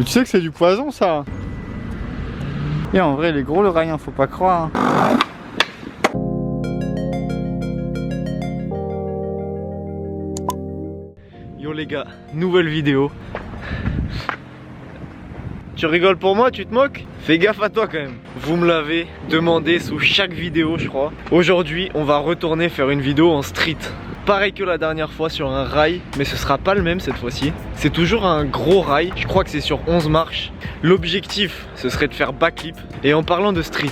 Mais tu sais que c'est du poison ça. Et en vrai il est gros le rail, hein, faut pas croire. Yo les gars, nouvelle vidéo. Tu rigoles pour moi, tu te moques? Fais gaffe à toi quand même. Vous me l'avez demandé sous chaque vidéo je crois. Aujourd'hui on va retourner faire une vidéo en street. Pareil que la dernière fois sur un rail, mais ce sera pas le même cette fois-ci. C'est toujours un gros rail, je crois que c'est sur 11 marches. L'objectif ce serait de faire backflip. Et en parlant de street,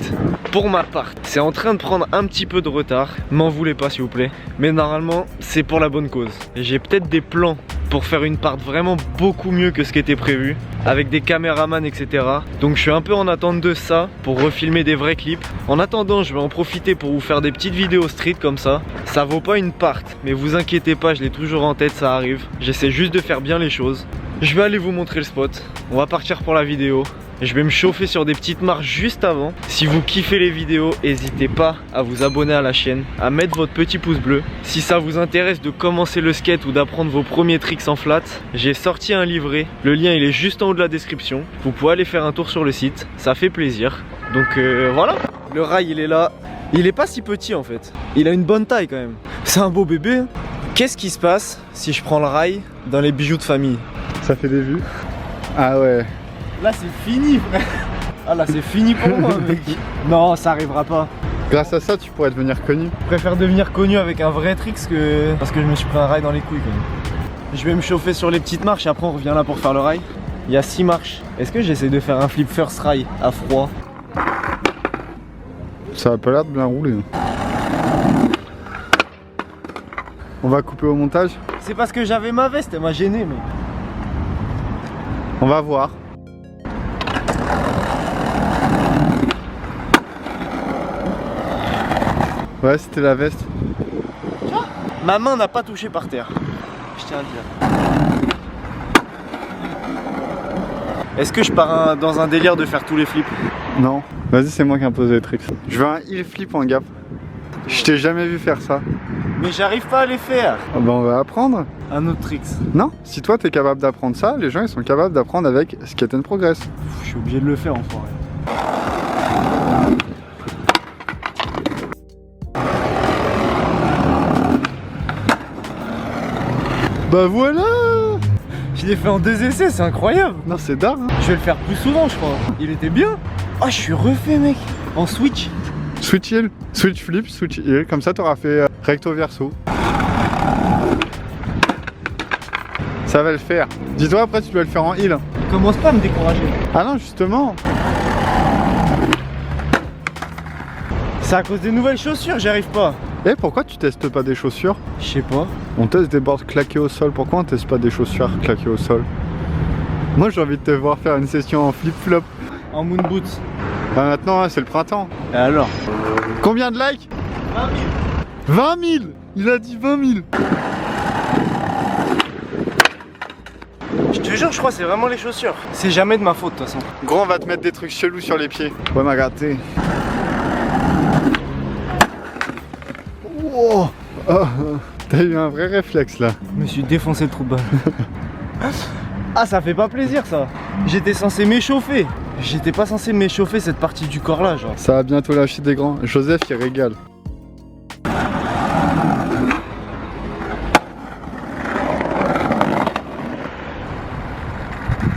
pour ma part, c'est en train de prendre un petit peu de retard. M'en voulez pas s'il vous plaît. Mais normalement c'est pour la bonne cause. J'ai peut-être des plans pour faire une part vraiment beaucoup mieux que ce qui était prévu, avec des caméramans etc. Donc je suis un peu en attente de ça pour refilmer des vrais clips. En attendant je vais en profiter pour vous faire des petites vidéos street comme ça. Ça vaut pas une part, mais vous inquiétez pas, je l'ai toujours en tête, ça arrive. J'essaie juste de faire bien les choses. Je vais aller vous montrer le spot. On va partir pour la vidéo. Je vais me chauffer sur des petites marches juste avant. Si vous kiffez les vidéos, n'hésitez pas à vous abonner à la chaîne, à mettre votre petit pouce bleu. Si ça vous intéresse de commencer le skate ou d'apprendre vos premiers tricks en flat, j'ai sorti un livret. Le lien il est juste en haut de la description. Vous pouvez aller faire un tour sur le site, ça fait plaisir. Donc voilà, le rail il est là. Il est pas si petit en fait. Il a une bonne taille quand même. C'est un beau bébé. Qu'est-ce qui se passe si je prends le rail dans les bijoux de famille? Ça fait des vues. Ah ouais. Là c'est fini frère. Ah là c'est fini pour moi mec. Non ça arrivera pas. Grâce à ça tu pourrais devenir connu. Je préfère devenir connu avec un vrai trick que... parce que je me suis pris un rail dans les couilles quand même. Je vais me chauffer sur les petites marches et après on revient là pour faire le rail. Il y a 6 marches. Est-ce que j'essaie de faire un flip first rail à froid? Ça a pas l'air de bien rouler. On va couper au montage. C'est parce que j'avais ma veste, elle m'a gêné mec. On va voir. Ouais, c'était la veste. Ma main n'a pas touché par terre. Je tiens à le dire. Est-ce que je pars dans un délire de faire tous les flips? Non. Vas-y, c'est moi qui impose les tricks. Je veux un heel flip en gap. Je t'ai jamais vu faire ça. Mais j'arrive pas à les faire. Ah bah on va apprendre. Un autre trick. Non, si toi t'es capable d'apprendre ça, les gens ils sont capables d'apprendre avec Skate and Progress. Je suis obligé de le faire enfoiré. Bah voilà. Je l'ai fait en 2 essais, c'est incroyable. Non, c'est d'art hein. Je vais le faire plus souvent je crois. Il était bien. Oh je suis refait mec. En switch. Switch heel, switch flip, switch heel, comme ça t'auras fait recto verso. Ça va le faire. Dis-toi après tu dois le faire en heel. Commence pas à me décourager. Ah non justement. C'est à cause des nouvelles chaussures, j'y arrive pas. Eh pourquoi tu testes pas des chaussures? Je sais pas. On teste des boards claqués au sol, pourquoi on teste pas des chaussures claquées au sol? Moi j'ai envie de te voir faire une session en flip-flop. En moon boots. Bah maintenant hein, c'est le printemps. Et alors? Combien de likes? 20 000. 20 000. Il a dit 20 000. Je te jure, je crois que c'est vraiment les chaussures. C'est jamais de ma faute de toute façon. Gros on va te mettre des trucs chelous sur les pieds. Ouais m'a gâté. Wow. Oh, t'as eu un vrai réflexe là. Je me suis défoncé le trou de balle. Ah ça fait pas plaisir ça. J'étais censé m'échauffer. J'étais pas censé m'échauffer cette partie du corps là genre. Ça va bientôt lâcher des grands. Joseph il régale.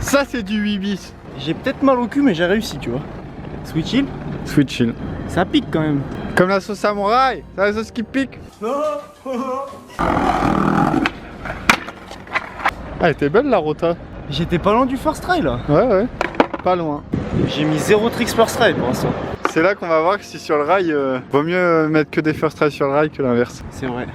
Ça c'est du 8 bis. J'ai peut-être mal au cul mais j'ai réussi tu vois. Switch heel. Switch heel. Ça pique quand même. Comme la sauce samouraï. C'est la sauce qui pique. Ah elle était belle la rota. J'étais pas loin du first try là. Ouais. Pas loin. J'ai mis 0 tricks first try pour l'instant. C'est là qu'on va voir que si sur le rail, vaut mieux mettre que des first try sur le rail que l'inverse. C'est vrai.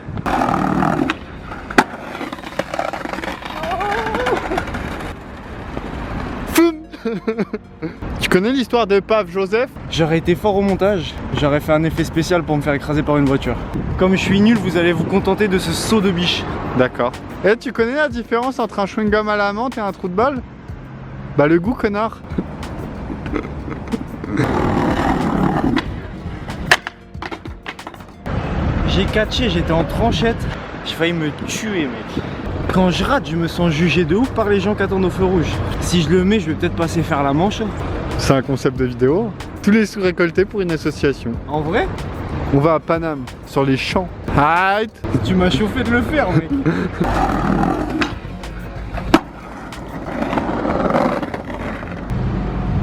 Tu connais l'histoire de Pave Joseph? J'aurais été fort au montage, j'aurais fait un effet spécial pour me faire écraser par une voiture. Comme je suis nul, vous allez vous contenter de ce saut de biche. D'accord. Et tu connais la différence entre un chewing-gum à la menthe et un trou de balle? Bah le goût connard. J'ai catché, j'étais en tranchette, j'ai failli me tuer mec. Quand je rate, je me sens jugé de ouf par les gens qui attendent au feu rouge. Si je le mets, je vais peut-être passer faire la manche. C'est un concept de vidéo. Tous les sous récoltés pour une association. En vrai? On va à Paname, sur les champs. Arrête. Tu m'as chauffé de le faire, mec.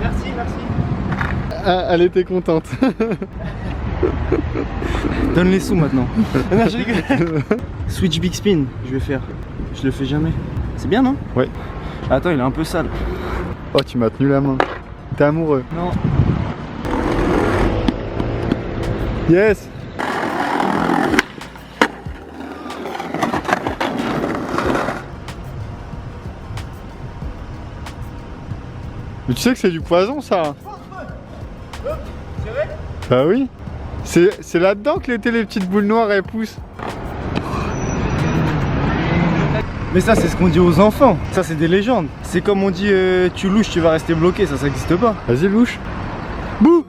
Merci, merci. Ah, elle était contente. Donne les sous maintenant. Non, je rigole. Switch big spin, je vais faire. Je le fais jamais. C'est bien, non? Ouais. Attends, il est un peu sale. Oh, tu m'as tenu la main. T'es amoureux. Non. Yes. Mais tu sais que c'est du poison, ça? C'est vrai? Bah oui. C'est là-dedans que les petites boules noires elles poussent. Mais ça, c'est ce qu'on dit aux enfants. Ça, c'est des légendes. C'est comme on dit tu louches, tu vas rester bloqué. Ça n'existe pas. Vas-y, louche. Bouh.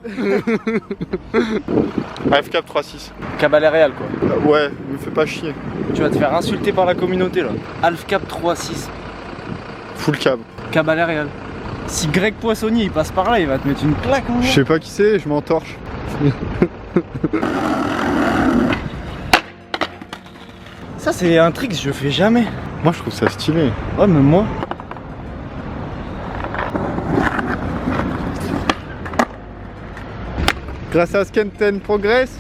AFCAP 3.6. Cabalet réel, quoi. Ouais, me fais pas chier. Tu vas te faire insulter par la communauté, là. Alfcap 3.6. Full cab. Cabalet réel. Si Greg Poissonnier il passe par là, il va te mettre une claque, mon gars. Je sais pas qui c'est, je m'entorche. Ça, c'est un trick que je fais jamais. Moi je trouve ça stylé. Ouais, même moi. Grâce à Skenten Progress.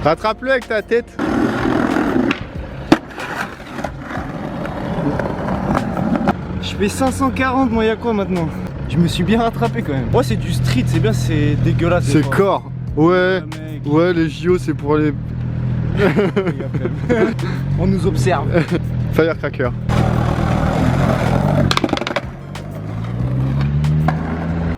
Rattrape-le avec ta tête. Je fais 540, moi, y'a quoi maintenant? Je me suis bien rattrapé quand même. Ouais, c'est du street, c'est bien, c'est dégueulasse. C'est corps. Ouais. Mec. Ouais, les JO c'est pour les On nous observe. firecracker.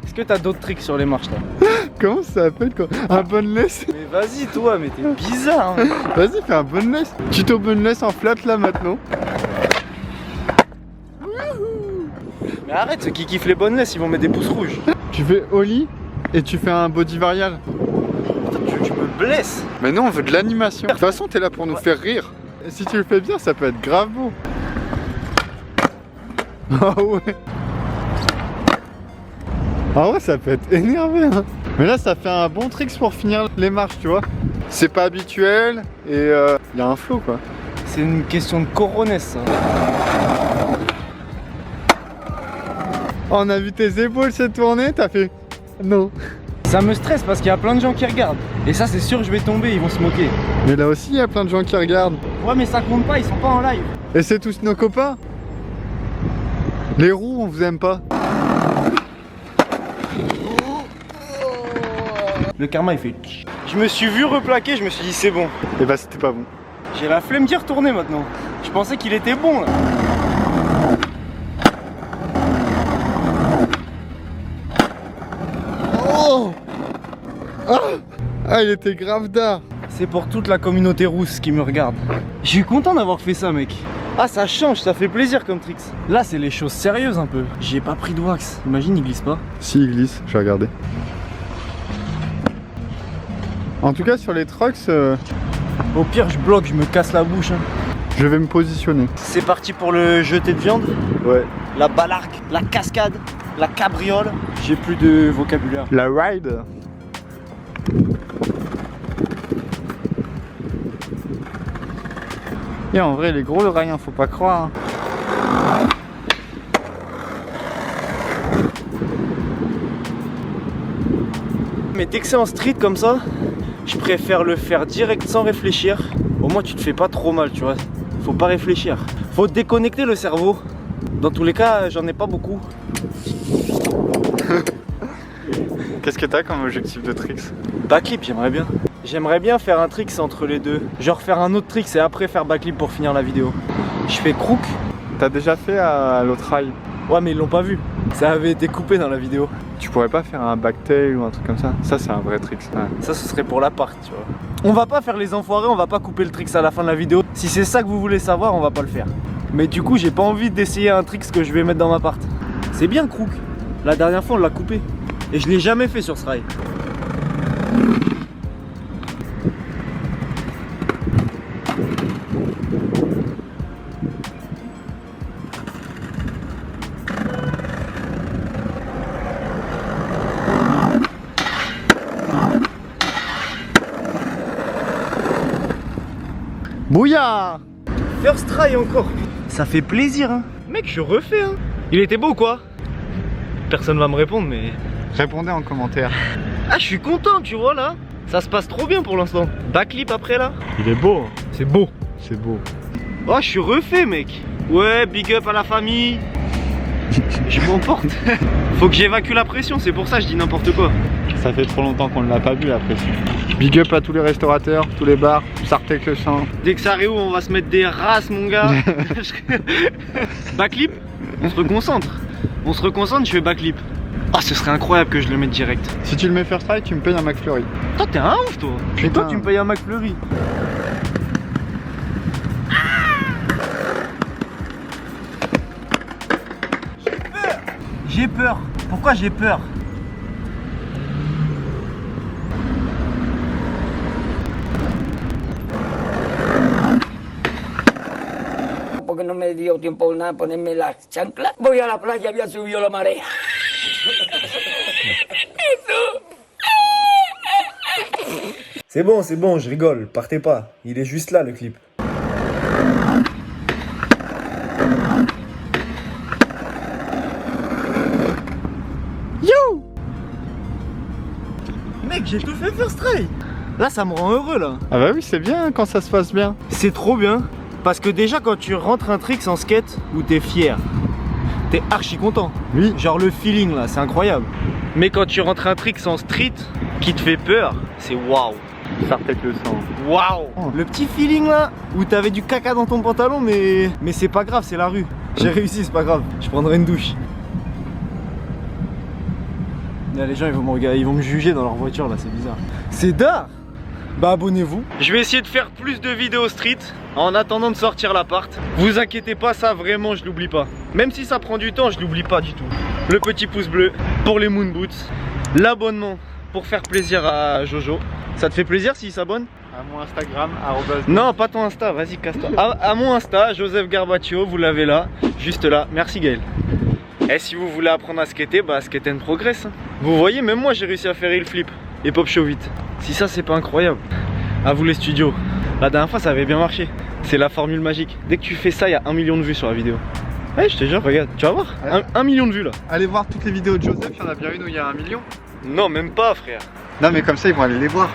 Est-ce que t'as d'autres tricks sur les marches là? Comment ça s'appelle quoi? Un boneless? Mais vas-y toi, mais t'es bizarre, hein. Vas-y, fais un boneless. Tuto boneless en flat là maintenant. Mais arrête, ceux qui kiffent les boneless, ils vont mettre des pouces rouges. Tu fais ollie et tu fais un body varial. Tu me blesses. Mais non, on veut de l'animation. De toute façon, t'es là pour nous faire rire. Et si tu le fais bien, ça peut être grave beau. Ah ouais. Ah ouais, ça peut être énervé, hein. Mais là, ça fait un bon trick pour finir les marches, tu vois. C'est pas habituel et y a un flow, quoi. C'est une question de coronesse, ça. Oh, on a vu tes épaules se tourner, t'as fait... Non. Ça me stresse parce qu'il y a plein de gens qui regardent. Et ça, c'est sûr, je vais tomber, ils vont se moquer. Mais là aussi, il y a plein de gens qui regardent. Ouais, mais ça compte pas, ils sont pas en live. Et c'est tous nos copains. Les roues, on vous aime pas. Le karma, il fait... Je me suis vu replaquer, je me suis dit, c'est bon. Et bah, c'était pas bon. J'ai la flemme d'y retourner maintenant. Je pensais qu'il était bon, là. Oh ah, il était grave d'art. C'est pour toute la communauté rousse qui me regarde. Je suis content d'avoir fait ça, mec. Ah, ça change, ça fait plaisir comme tricks. Là, c'est les choses sérieuses un peu. J'ai pas pris de wax. Imagine, il glisse pas. Si, il glisse, je vais regarder. En tout cas, sur les trucks, Au pire, je bloque, je me casse la bouche, hein. je vais me positionner. C'est parti pour le jeté de viande. Ouais. La balarque, la cascade, la cabriole. J'ai plus de vocabulaire. La ride. Et en vrai, les gros le rail, hein, faut pas croire. Mais dès que c'est en street comme ça, je préfère le faire direct sans réfléchir. Au moins tu te fais pas trop mal, tu vois. Faut pas réfléchir. Faut déconnecter le cerveau. Dans tous les cas, j'en ai pas beaucoup. Qu'est-ce que t'as comme objectif de tricks? Backflip, j'aimerais bien. J'aimerais bien faire un trick entre les deux. Genre faire un autre trick et après faire backflip pour finir la vidéo. Je fais crook. T'as déjà fait à l'autre rail? Ouais, mais ils l'ont pas vu. Ça avait été coupé dans la vidéo. Tu pourrais pas faire un backtail ou un truc comme ça? Ça, c'est un vrai trick. Ouais. Ça, ce serait pour l'appart, tu vois. On va pas faire les enfoirés, on va pas couper le tricks à la fin de la vidéo. Si c'est ça que vous voulez savoir, on va pas le faire. Mais du coup, j'ai pas envie d'essayer un tricks que je vais mettre dans ma part. C'est bien crook. La dernière fois, on l'a coupé. Et je l'ai jamais fait sur ce rail. Bouillard. First try encore. Ça fait plaisir, hein. Mec, je refais, hein. Il était beau, quoi. Personne va me répondre, mais... Répondez en commentaire. Ah, je suis content, tu vois, là. Ça se passe trop bien pour l'instant. Backflip après, là. Il est beau, hein. C'est beau. C'est beau. Oh, je suis refait, mec. Ouais, big up à la famille. Je m'emporte. Faut que j'évacue la pression, c'est pour ça que je dis n'importe quoi. Ça fait trop longtemps qu'on ne l'a pas vu la pression. Big up à tous les restaurateurs, tous les bars, Sartec le champ. Dès que ça réouvre, on va se mettre des races, mon gars. Backflip, on se reconcentre. On se reconcentre, je fais backflip. Ah, ce serait incroyable que je le mette direct. Si tu le mets first try, tu me payes un McFlurry. Toi, t'es un ouf, toi. Et toi, tu me payes un McFlurry. J'ai peur. Pourquoi j'ai peur? Porque no me dio tiempo nada ponerme las chanclas. Voy a la playa, había subido la marea. C'est bon, je rigole. Partez pas. Il est juste là, le clip. Yo! Mec, j'ai tout fait first try. Là, ça me rend heureux, là. Ah bah oui, c'est bien quand ça se passe bien. C'est trop bien. Parce que déjà, quand tu rentres un trick en skate où t'es fier, t'es archi content. Oui. Genre le feeling, là, c'est incroyable. Mais quand tu rentres un trick en street qui te fait peur, c'est waouh. Sartec le sang. Waouh. Le petit feeling, là, où t'avais du caca dans ton pantalon, mais c'est pas grave, c'est la rue. J'ai réussi, c'est pas grave. Je prendrai une douche. Là, les gens, ils vont me juger dans leur voiture, là, c'est bizarre. C'est d'art. Bah abonnez-vous. Je vais essayer de faire plus de vidéos street en attendant de sortir l'appart. Vous inquiétez pas, ça vraiment je l'oublie pas. Même si ça prend du temps, je l'oublie pas du tout. Le petit pouce bleu pour les moon boots. L'abonnement pour faire plaisir à Jojo. Ça te fait plaisir s'il s'abonne? À mon Instagram, Non, pas ton Insta, vas-y casse-toi. À mon Insta, Joseph Garbaccio, vous l'avez là, juste là. Merci Gaël. Et si vous voulez apprendre à skater, bah skate and progress. Vous voyez, même moi j'ai réussi à faire il flip et pop show vite. Si ça c'est pas incroyable. À vous les studios. La dernière fois ça avait bien marché. C'est la formule magique. Dès que tu fais ça, il y a 1 million de vues sur la vidéo. Ouais, je te jure, regarde, tu vas voir, 1 million de vues là. Allez voir toutes les vidéos de Joseph, il y en a bien une où il y a 1 million. Non, même pas frère. Non mais comme ça ils vont aller les voir.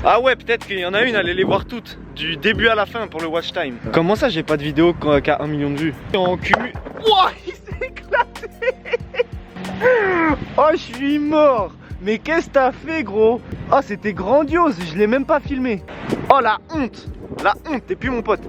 Ah ouais, peut-être qu'il y en a une, allez les voir toutes. Du début à la fin pour le watch time. Comment ça j'ai pas de vidéo qui a 1 million de vues? En cumul. Wouah, il s'est éclaté. Oh, je suis mort. Mais qu'est-ce que t'as fait, gros? Oh, c'était grandiose, je l'ai même pas filmé. Oh, la honte. La honte, t'es plus mon pote.